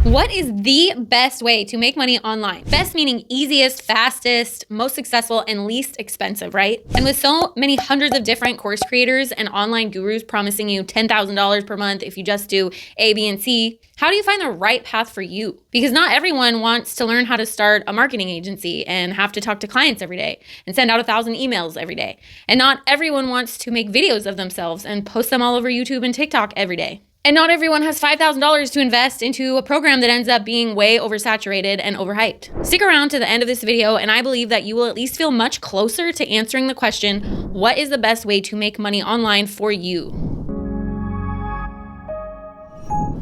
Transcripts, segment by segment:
What is the best way to make money online? Best meaning easiest, fastest, most successful, and least expensive, right? And with so many hundreds of different course creators and online gurus promising you $10,000 per month if you just do A, B, and C, how do you find the right path for you? Because not everyone wants to learn how to start a marketing agency and have to talk to clients every day and send out 1,000 emails every day. And not everyone wants to make videos of themselves and post them all over YouTube and TikTok every day. And not everyone has $5,000 to invest into a program that ends up being way oversaturated and overhyped. Stick around to the end of this video and I believe that you will at least feel much closer to answering the question, what is the best way to make money online for you?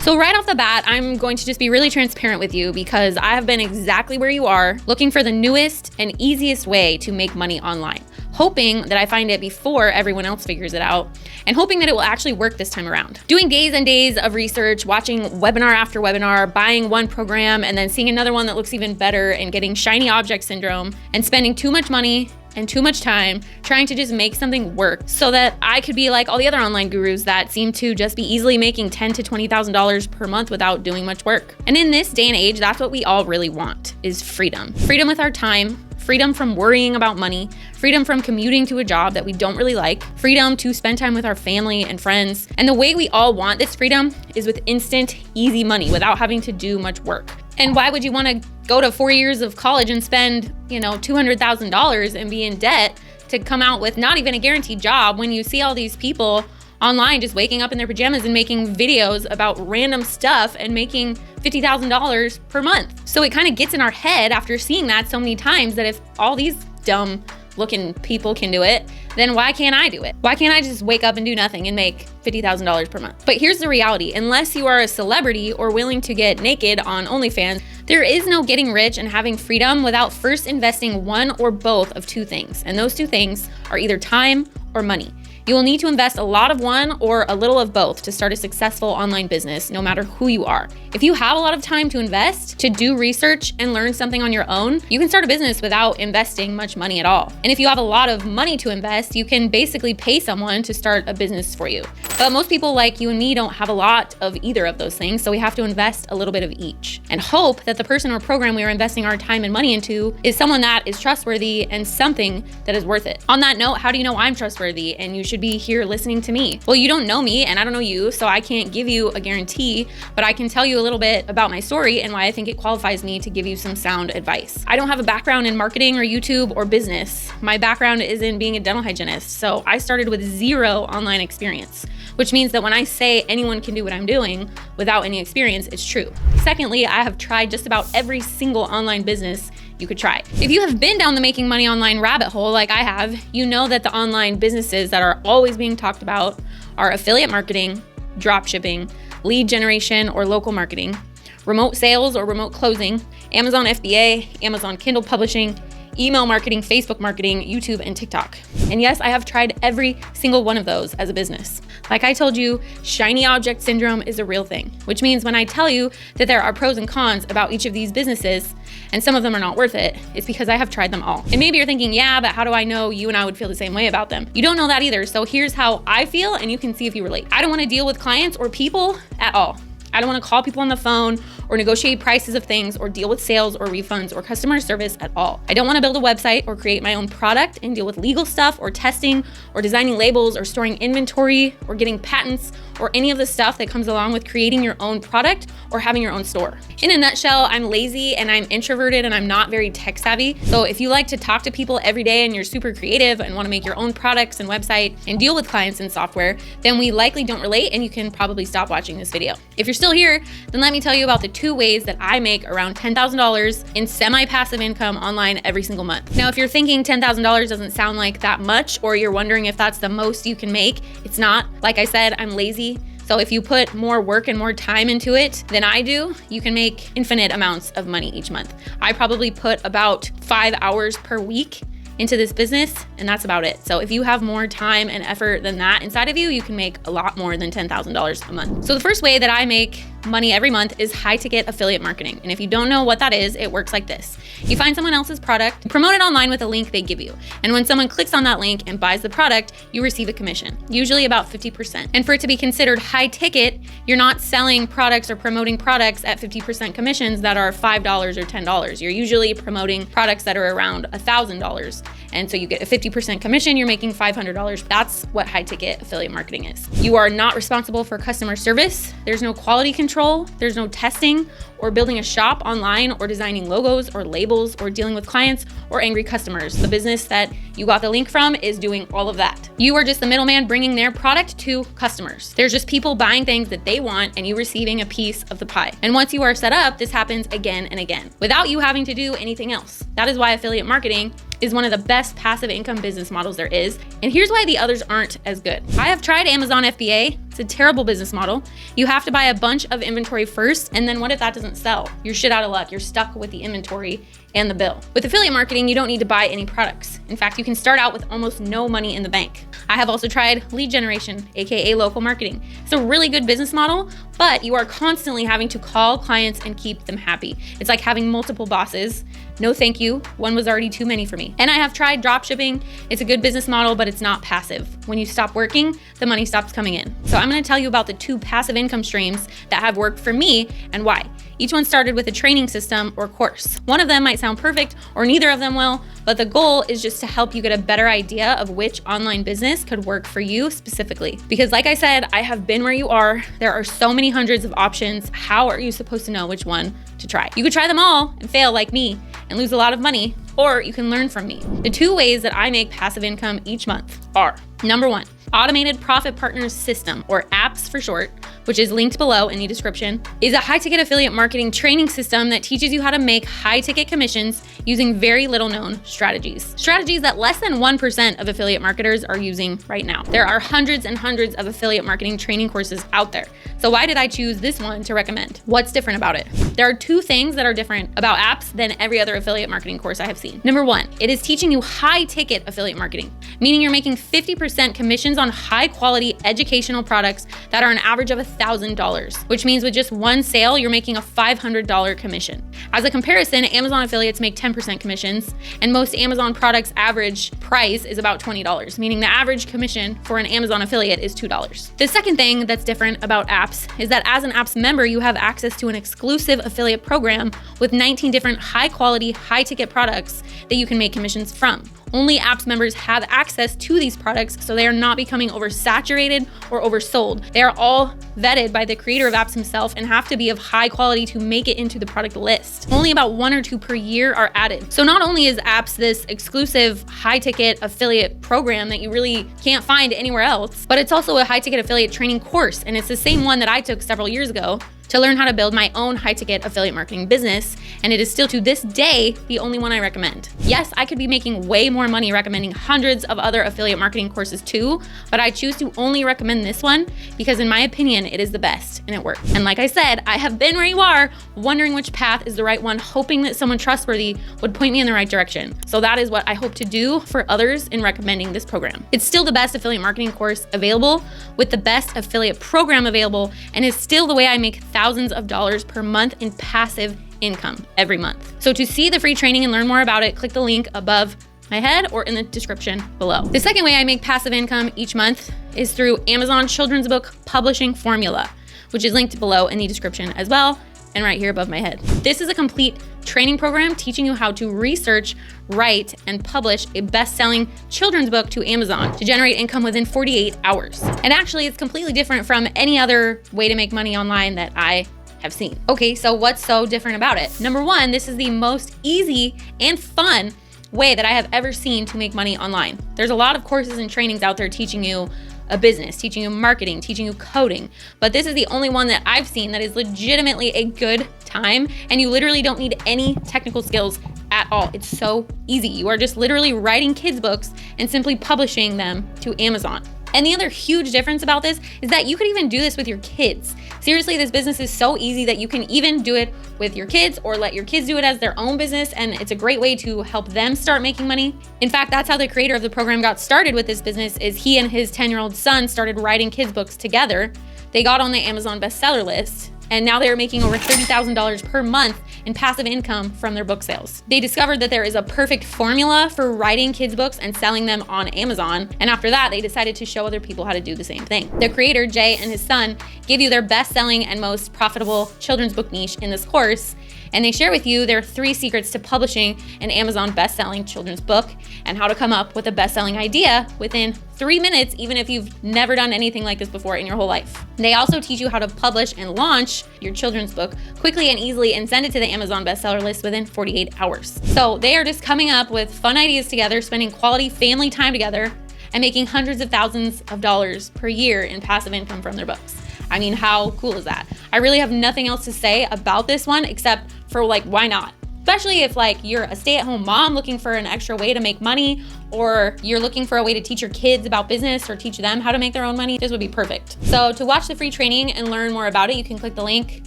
So right off the bat, I'm going to just be really transparent with you because I have been exactly where you are, looking for the newest and easiest way to make money online, hoping that I find it before everyone else figures it out, and hoping that it will actually work this time around. Doing days and days of research, watching webinar after webinar, buying one program, and then seeing another one that looks even better and getting shiny object syndrome, and spending too much money and too much time trying to just make something work so that I could be like all the other online gurus that seem to just be easily making $10,000 to $20,000 per month without doing much work. And in this day and age, that's what we all really want, is freedom. Freedom with our time, freedom from worrying about money, freedom from commuting to a job that we don't really like, freedom to spend time with our family and friends. And the way we all want this freedom is with instant, easy money without having to do much work. And why would you want to go to 4 years of college and spend, $200,000 and be in debt to come out with not even a guaranteed job when you see all these people online just waking up in their pajamas and making videos about random stuff and making $50,000 per month? So it kind of gets in our head after seeing that so many times that if all these dumb looking people can do it, then why can't I do it? Why can't I just wake up and do nothing and make $50,000 per month? But here's the reality. Unless you are a celebrity or willing to get naked on OnlyFans, there is no getting rich and having freedom without first investing one or both of two things. And those two things are either time or money. You will need to invest a lot of one or a little of both to start a successful online business, no matter who you are. If you have a lot of time to invest, to do research and learn something on your own, you can start a business without investing much money at all. And if you have a lot of money to invest, you can basically pay someone to start a business for you. But most people like you and me don't have a lot of either of those things, so we have to invest a little bit of each and hope that the person or program we are investing our time and money into is someone that is trustworthy and something that is worth it. On that note, how do you know I'm trustworthy and you should be here listening to me? Well, you don't know me and I don't know you, so I can't give you a guarantee, but I can tell you a little bit about my story and why I think it qualifies me to give you some sound advice. I don't have a background in marketing or YouTube or business. My background is in being a dental hygienist, so I started with zero online experience, which means that when I say anyone can do what I'm doing without any experience, it's true. Secondly, I have tried just about every single online business you could try. If you have been down the making money online rabbit hole like I have, you know that the online businesses that are always being talked about are affiliate marketing, drop shipping, lead generation or local marketing, remote sales or remote closing, Amazon FBA, Amazon Kindle publishing, email marketing, Facebook marketing, YouTube, and TikTok. And yes, I have tried every single one of those as a business. Like I told you, shiny object syndrome is a real thing, which means when I tell you that there are pros and cons about each of these businesses, and some of them are not worth it, it's because I have tried them all. And maybe you're thinking, yeah, but how do I know you and I would feel the same way about them? You don't know that either, so here's how I feel, and you can see if you relate. I don't want to deal with clients or people at all. I don't want to call people on the phone or negotiate prices of things or deal with sales or refunds or customer service at all. I don't want to build a website or create my own product and deal with legal stuff or testing or designing labels or storing inventory or getting patents or any of the stuff that comes along with creating your own product or having your own store. In a nutshell, I'm lazy and I'm introverted and I'm not very tech savvy. So if you like to talk to people every day and you're super creative and want to make your own products and website and deal with clients and software, then we likely don't relate and you can probably stop watching this video. If you're still here, then let me tell you about the two ways that I make around $10,000 in semi-passive income online every single month. Now, if you're thinking $10,000 doesn't sound like that much, or you're wondering if that's the most you can make, it's not. Like I said, I'm lazy. So if you put more work and more time into it than I do, you can make infinite amounts of money each month. I probably put about 5 hours per week into this business, and that's about it. So if you have more time and effort than that inside of you, you can make a lot more than $10,000 a month. So the first way that I make money every month is high ticket affiliate marketing. And if you don't know what that is, it works like this. You find someone else's product, promote it online with a link they give you. And when someone clicks on that link and buys the product, you receive a commission, usually about 50%. And for it to be considered high ticket, you're not selling products or promoting products at 50% commissions that are $5 or $10. You're usually promoting products that are around $1,000. And so you get a 50% commission, you're making $500. That's what high ticket affiliate marketing is. You are not responsible for customer service. There's no quality control. There's no testing or building a shop online or designing logos or labels or dealing with clients or angry customers. The business that you got the link from is doing all of that. You are just the middleman bringing their product to customers. There's just people buying things that they want and you receiving a piece of the pie. And once you are set up, this happens again and again without you having to do anything else. That is why affiliate marketing is one of the best passive income business models there is. And here's why the others aren't as good. I have tried Amazon FBA. It's a terrible business model. You have to buy a bunch of inventory first, and then what if that doesn't sell? You're shit out of luck. You're stuck with the inventory and the bill. With affiliate marketing, you don't need to buy any products. In fact, you can start out with almost no money in the bank. I have also tried lead generation, aka local marketing. It's a really good business model, but you are constantly having to call clients and keep them happy. It's like having multiple bosses. No thank you, one was already too many for me. And I have tried drop shipping. It's a good business model, but it's not passive. When you stop working, the money stops coming in. So I'm gonna tell you about the 2 passive income streams that have worked for me and why. Each one started with a training system or course. One of them might sound perfect or neither of them will, but the goal is just to help you get a better idea of which online business could work for you specifically. Because like I said, I have been where you are. There are so many hundreds of options. How are you supposed to know which one to try? You could try them all and fail like me and lose a lot of money, or you can learn from me. The 2 ways that I make passive income each month are, number 1, Automated Profit Partners System, or APPS for short, which is linked below in the description, is a high-ticket affiliate marketing training system that teaches you how to make high-ticket commissions using very little-known strategies. Strategies that less than 1% of affiliate marketers are using right now. There are hundreds and hundreds of affiliate marketing training courses out there. So why did I choose this one to recommend? What's different about it? There are 2 things that are different about APPS than every other affiliate marketing course I have seen. Number 1, it is teaching you high-ticket affiliate marketing, meaning you're making 50% commissions on high-quality educational products that are an average of $1,000, which means with just one sale, you're making a $500 commission. As a comparison, Amazon affiliates make 10% commissions, and most Amazon products' average price is about $20, meaning the average commission for an Amazon affiliate is $2. The second thing that's different about APPS is that as an APPS member, you have access to an exclusive affiliate program with 19 different high-quality, high-ticket products that you can make commissions from. Only APPS members have access to these products, so they are not becoming oversaturated or oversold. They are all vetted by the creator of APPS himself and have to be of high quality to make it into the product list. Only about 1 or 2 per year are added. So not only is APPS this exclusive high-ticket affiliate program that you really can't find anywhere else, but it's also a high-ticket affiliate training course, and it's the same one that I took several years ago to learn how to build my own high-ticket affiliate marketing business, and it is still to this day the only one I recommend. Yes, I could be making way more money recommending hundreds of other affiliate marketing courses too, but I choose to only recommend this one because in my opinion, it is the best and it works. And like I said, I have been where you are, wondering which path is the right one, hoping that someone trustworthy would point me in the right direction. So that is what I hope to do for others in recommending this program. It's still the best affiliate marketing course available with the best affiliate program available, and is still the way I make thousands of dollars per month in passive income every month. So to see the free training and learn more about it, click the link above my head or in the description below. The second way I make passive income each month is through Amazon Children's Book Publishing Formula, which is linked below in the description as well and right here above my head. This is a complete training program teaching you how to research, write, and publish a best-selling children's book to Amazon to generate income within 48 hours. And actually, it's completely different from any other way to make money online that I have seen. Okay, so what's so different about it? Number 1, this is the most easy and fun way that I have ever seen to make money online. There's a lot of courses and trainings out there teaching you a business, teaching you marketing, teaching you coding, but this is the only one that I've seen that is legitimately a good time, and you literally don't need any technical skills at all. It's so easy. You are just literally writing kids' books and simply publishing them to Amazon. And the other huge difference about this is that you could even do this with your kids. Seriously, this business is so easy that you can even do it with your kids or let your kids do it as their own business, and it's a great way to help them start making money. In fact, that's how the creator of the program got started with this business. Is he and his 10-year-old son started writing kids' books together. They got on the Amazon bestseller list, And now they're making over $30,000 per month in passive income from their book sales. They discovered that there is a perfect formula for writing kids' books and selling them on Amazon. And after that, they decided to show other people how to do the same thing. The creator, Jay, and his son give you their best-selling and most profitable children's book niche in this course. And they share with you their 3 secrets to publishing an Amazon best-selling children's book and how to come up with a best-selling idea within 3 minutes, even if you've never done anything like this before in your whole life. They also teach you how to publish and launch your children's book quickly and easily and send it to the Amazon bestseller list within 48 hours. So they are just coming up with fun ideas together, spending quality family time together, and making hundreds of thousands of dollars per year in passive income from their books. I mean, how cool is that? I really have nothing else to say about this one except for why not? Especially if you're a stay-at-home mom looking for an extra way to make money, or you're looking for a way to teach your kids about business or teach them how to make their own money, this would be perfect. So to watch the free training and learn more about it, you can click the link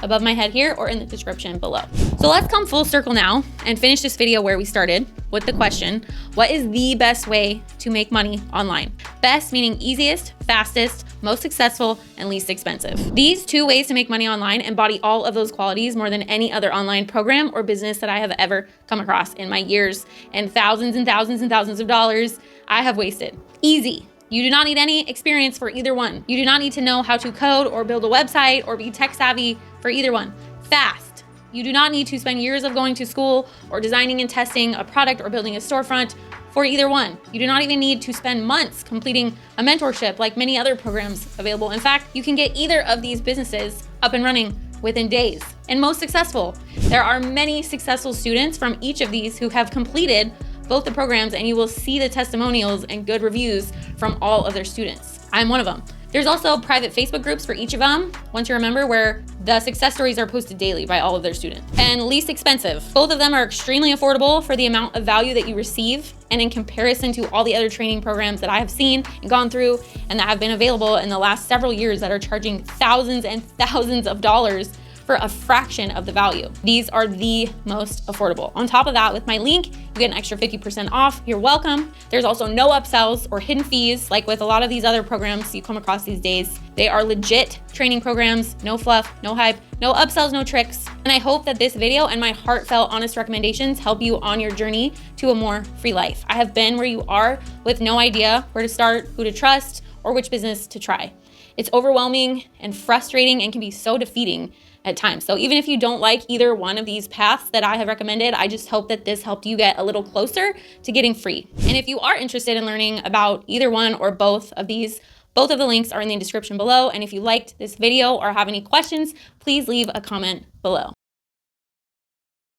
above my head here or in the description below. So let's come full circle now and finish this video where we started with the question, what is the best way to make money online? Best meaning easiest, fastest, most successful, and least expensive. These 2 ways to make money online embody all of those qualities more than any other online program or business that I have ever come across in my years and thousands and thousands and thousands of dollars I have wasted. Easy. You do not need any experience for either one. You do not need to know how to code or build a website or be tech savvy for either one. Fast. You do not need to spend years of going to school or designing and testing a product or building a storefront for either one. You do not even need to spend months completing a mentorship like many other programs available. In fact, you can get either of these businesses up and running within days. And most successful. There are many successful students from each of these who have completed both the programs, and you will see the testimonials and good reviews from all of their students. I'm one of them. There's also private Facebook groups for each of them, once you're a member, where the success stories are posted daily by all of their students. And least expensive. Both of them are extremely affordable for the amount of value that you receive, and in comparison to all the other training programs that I have seen and gone through and that have been available in the last several years that are charging thousands and thousands of dollars for a fraction of the value. These are the most affordable. On top of that, with my link, you get an extra 50% off. You're welcome. There's also no upsells or hidden fees, like with a lot of these other programs you come across these days. They are legit training programs, no fluff, no hype, no upsells, no tricks. And I hope that this video and my heartfelt, honest recommendations help you on your journey to a more free life. I have been where you are with no idea where to start, who to trust, or which business to try. It's overwhelming and frustrating and can be so defeating at times. So even if you don't like either one of these paths that I have recommended, I just hope that this helped you get a little closer to getting free. And if you are interested in learning about either one or both of these, both of the links are in the description below. And if you liked this video or have any questions, please leave a comment below.